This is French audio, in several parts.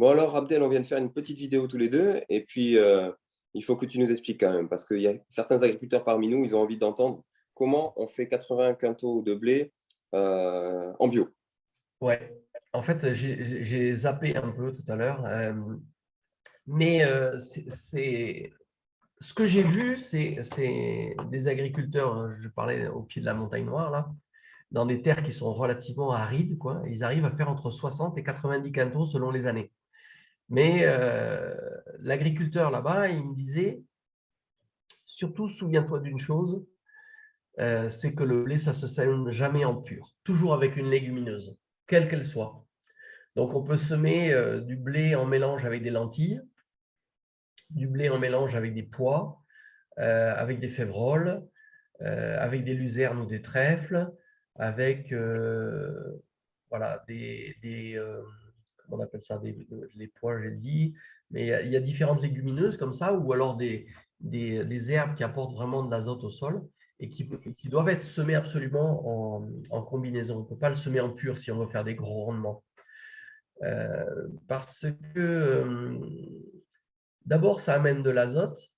Bon alors Abdel, on vient de faire une petite vidéo tous les deux et puis il faut que tu nous expliques quand même parce qu'il y a certains agriculteurs parmi nous, ils ont envie d'entendre comment on fait 80 quintaux de blé en bio. Ouais, en fait, j'ai zappé un peu tout à l'heure, mais ce que j'ai vu, c'est des agriculteurs, je parlais au pied de la montagne Noire, là, dans des terres qui sont relativement arides, quoi. Ils arrivent à faire entre 60 et 90 quintaux selon les années. Mais l'agriculteur là-bas, il me disait, surtout souviens-toi d'une chose, c'est que le blé, ça se sème jamais en pur, toujours avec une légumineuse, quelle qu'elle soit. Donc, on peut semer du blé en mélange avec des lentilles, du blé en mélange avec des pois, avec des févroles, avec des luzernes ou des trèfles, avec voilà, comment on appelle ça, les pois, j'ai dit, mais il y a différentes légumineuses comme ça, ou alors des herbes qui apportent vraiment de l'azote au sol et qui doivent être semées absolument en combinaison. On ne peut pas le semer en pur si on veut faire des gros rendements. Parce que d'abord, ça amène de l'azote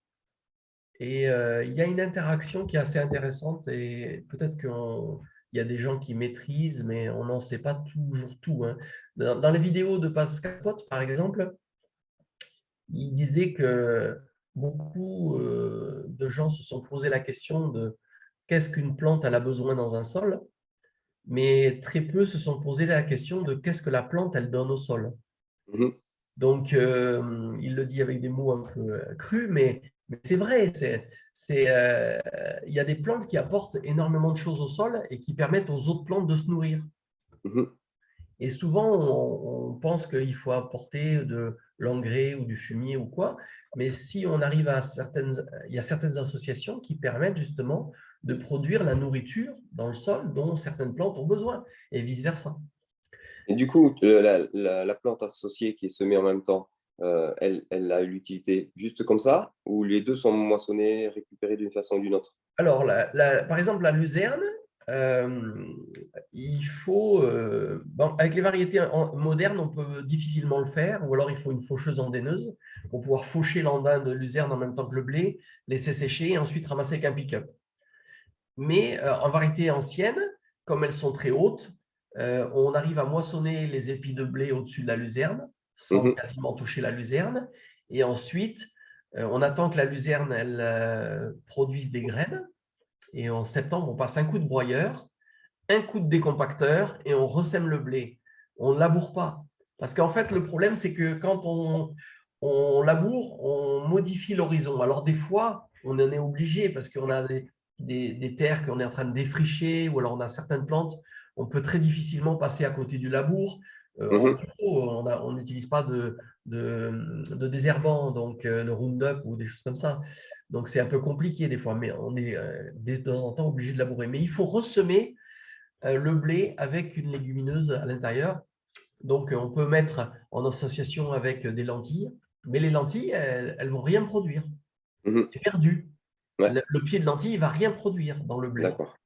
et il y a une interaction qui est assez intéressante et peut-être qu'il y a des gens qui maîtrisent, mais on n'en sait pas toujours tout, hein. Dans les vidéos de Pascal Pot, par exemple, il disait que beaucoup de gens se sont posé la question de qu'est-ce qu'une plante elle a besoin dans un sol, mais très peu se sont posé la question de qu'est-ce que la plante elle donne au sol. Mhm, Donc, il le dit avec des mots un peu crus, mais c'est vrai. Il y a des plantes qui apportent énormément de choses au sol et qui permettent aux autres plantes de se nourrir. mhm, Et souvent, on pense qu'il faut apporter de l'engrais ou du fumier ou quoi, mais si on arrive il y a certaines associations qui permettent justement de produire la nourriture dans le sol dont certaines plantes ont besoin, et vice-versa. Et du coup, la plante associée qui est semée en même temps, elle a l'utilité juste comme ça ou les deux sont moissonnés, récupérés d'une façon ou d'une autre? Alors, par exemple, la luzerne, euh, il faut, bon, avec les variétés modernes, on peut difficilement le faire, ou alors il faut une faucheuse andaineuse pour pouvoir faucher l'andain de luzerne en même temps que le blé, laisser sécher et ensuite ramasser avec un pick-up. Mais en variété ancienne, comme elles sont très hautes, on arrive à moissonner les épis de blé au-dessus de la luzerne sans Mhm, quasiment toucher la luzerne. Et ensuite, on attend que la luzerne elle, produise des graines. Et en septembre, on passe un coup de broyeur, un coup de décompacteur et on ressème le blé. On ne laboure pas. Parce qu'en fait, le problème, c'est que quand on laboure, on modifie l'horizon. Alors, des fois, on en est obligé parce qu'on a des terres qu'on est en train de défricher ou alors on a certaines plantes. On peut très difficilement passer à côté du labour. En mhm. bio, on n'utilise pas de désherbant, donc de Roundup ou des choses comme ça. Donc, c'est un peu compliqué des fois, mais on est de temps en temps obligé de labourer. Mais il faut ressemer le blé avec une légumineuse à l'intérieur. Donc, on peut mettre en association avec des lentilles, mais les lentilles, elles ne vont rien produire. Mhm. C'est perdu. Ouais, Le pied de lentille, il ne va rien produire dans le blé. d'accord.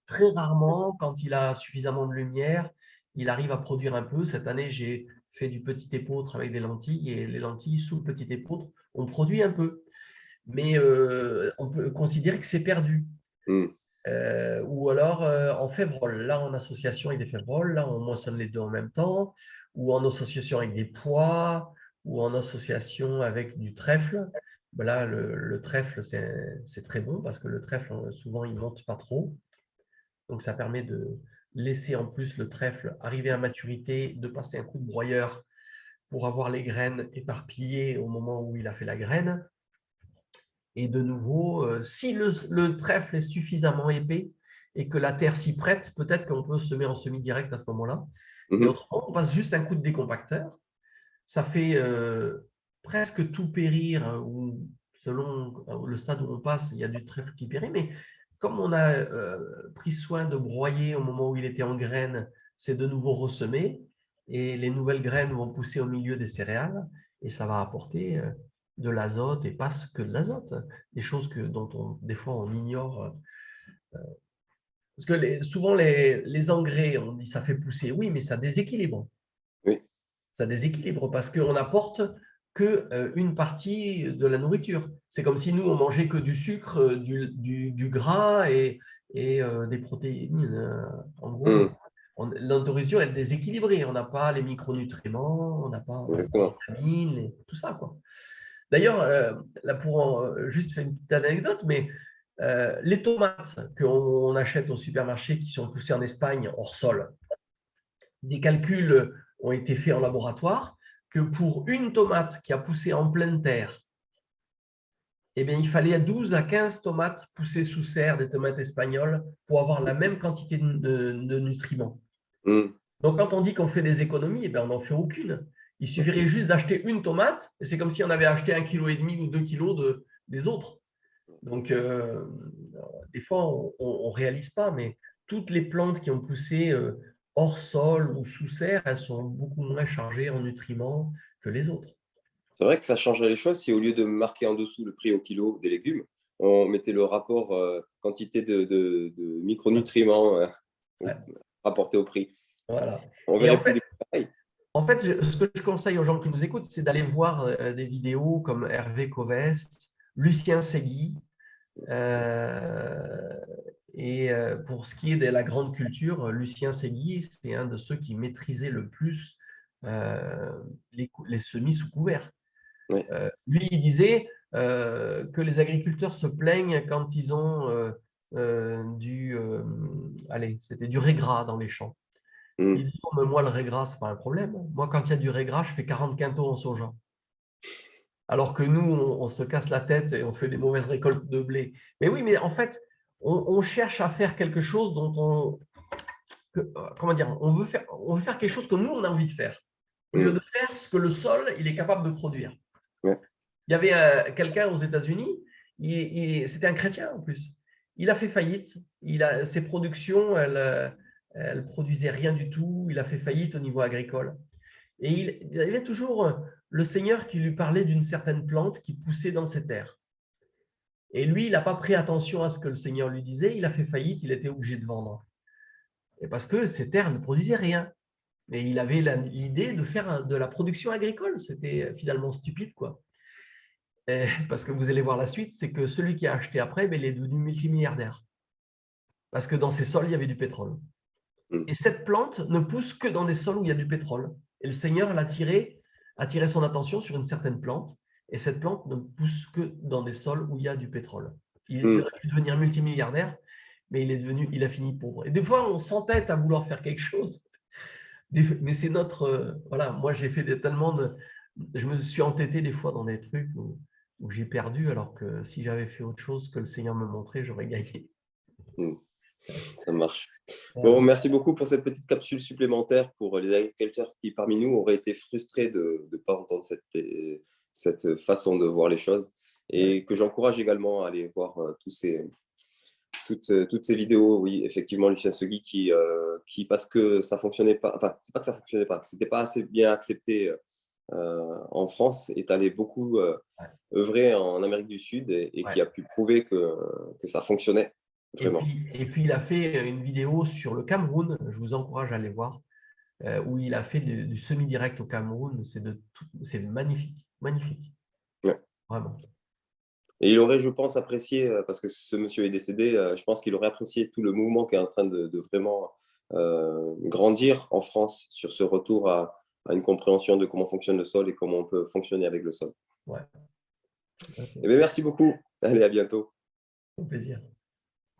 Très rarement, quand il a suffisamment de lumière, il arrive à produire un peu. Cette année, j'ai fait du petit épeautre avec des lentilles et les lentilles sous le petit épeautre, on produit un peu. Mais on peut considérer que c'est perdu. Mhm, Ou alors en févrole, là en association avec des févroles, là on moissonne les deux en même temps, ou en association avec des pois, ou en association avec du trèfle. Ben là, le trèfle, c'est très bon parce que le trèfle, souvent, il ne monte pas trop. Donc, ça permet de laisser en plus le trèfle arriver à maturité, de passer un coup de broyeur pour avoir les graines éparpillées au moment où il a fait la graine. Et de nouveau, si le trèfle est suffisamment épais et que la terre s'y prête, peut-être qu'on peut semer en semi-direct à ce moment-là. Mais mhm. autrement, on passe juste un coup de décompacteur. Ça fait presque tout périr, hein, ou selon le stade où on passe, il y a du trèfle qui périt. Mais comme on a pris soin de broyer au moment où il était en graines, c'est de nouveau ressemé et les nouvelles graines vont pousser au milieu des céréales et ça va apporter de l'azote et pas que de l'azote, des choses dont des fois on ignore. Parce que souvent les engrais, on dit ça fait pousser, oui, mais ça déséquilibre. Oui, ça déséquilibre parce qu'on n'apporte qu'une partie de la nourriture. C'est comme si nous, on mangeait que du sucre, du gras et des protéines. En gros, notre nourriture est déséquilibrée. On n'a pas les micronutriments, on n'a pas les Exactement. vitamines, tout ça, quoi. D'ailleurs, là pour juste faire une petite anecdote, mais les tomates qu'on achète au supermarché qui sont poussées en Espagne hors sol, des calculs ont été faits en laboratoire que pour une tomate qui a poussé en pleine terre, eh bien, il fallait 12 à 15 tomates poussées sous serre, des tomates espagnoles, pour avoir la même quantité de nutriments. Donc, quand on dit qu'on fait des économies, eh bien, on n'en fait aucune. Il suffirait juste d'acheter une tomate, et c'est comme si on avait acheté 1,5 kg ou 2 kg des autres. Donc, des fois, on ne réalise pas, mais toutes les plantes qui ont poussé hors sol ou sous serre, elles sont beaucoup moins chargées en nutriments que les autres. C'est vrai que ça changerait les choses si au lieu de marquer en dessous le prix au kilo des légumes, on mettait le rapport quantité de micronutriments Ouais, rapporté au prix. voilà. On Et verrait plus les prix pareils. en fait, ce que je conseille aux gens qui nous écoutent, c'est d'aller voir des vidéos comme Hervé Covest, Lucien Segui. Et pour ce qui est de la grande culture, Lucien Segui, c'est un de ceux qui maîtrisait le plus les semis sous couvert. Ouais. Lui, il disait que les agriculteurs se plaignent quand ils ont c'était du régras dans les champs. Il dit, oh, mais moi, le régras, ce n'est pas un problème. Moi, quand il y a du régras, je fais 40 quintaux en soja. Alors que nous, on se casse la tête et on fait des mauvaises récoltes de blé. Mais oui, mais en fait, on cherche à faire quelque chose dont comment dire, on veut faire quelque chose que nous, on a envie de faire, au lieu de faire ce que le sol, il est capable de produire. Ouais. Il y avait quelqu'un aux États-Unis, c'était un chrétien en plus. Il a fait faillite. Ses productions, elles produisaient rien du tout. Il a fait faillite au niveau agricole. Et il y avait toujours le Seigneur qui lui parlait d'une certaine plante qui poussait dans ses terres. Et lui, il n'a pas pris attention à ce que le Seigneur lui disait. Il a fait faillite, il était obligé de vendre. Et parce que ces terres ne produisaient rien. Mais il avait l'idée de faire de la production agricole. C'était finalement stupide, quoi. Parce que vous allez voir la suite, c'est que celui qui a acheté après, il est devenu multimilliardaire. Parce que dans ses sols, il y avait du pétrole. Et cette plante ne pousse que dans des sols où il y a du pétrole. Et le Seigneur a tiré son attention sur une certaine plante. Et cette plante ne pousse que dans des sols où il y a du pétrole. Il aurait pu devenir multimilliardaire, mais il a fini pauvre. Et des fois, on s'entête à vouloir faire quelque chose. Mais c'est notre… voilà, moi, j'ai fait je me suis entêté des fois dans des trucs où j'ai perdu, alors que si j'avais fait autre chose que le Seigneur me montrait, j'aurais gagné. Ça marche. Voilà. Bon, merci beaucoup pour cette petite capsule supplémentaire pour les agriculteurs qui, parmi nous, auraient été frustrés de ne pas entendre cette façon de voir les choses, et que j'encourage également à aller voir toutes ces vidéos. Oui, effectivement, Lucien Segui qui, parce que ça fonctionnait pas, enfin, c'est pas que ça fonctionnait pas, c'était pas assez bien accepté en France, est allé beaucoup œuvrer en Amérique du Sud et qui a pu prouver que ça fonctionnait vraiment. Et puis, il a fait une vidéo sur le Cameroun, je vous encourage à aller voir, où il a fait du semi-direct au Cameroun. C'est magnifique, magnifique. Ouais. Vraiment. Et il aurait, je pense, apprécié, parce que ce monsieur est décédé, je pense qu'il aurait apprécié tout le mouvement qui est en train de vraiment grandir en France sur ce retour à une compréhension de comment fonctionne le sol et comment on peut fonctionner avec le sol. Ouais. Eh bien, merci beaucoup. Allez, à bientôt. Au plaisir.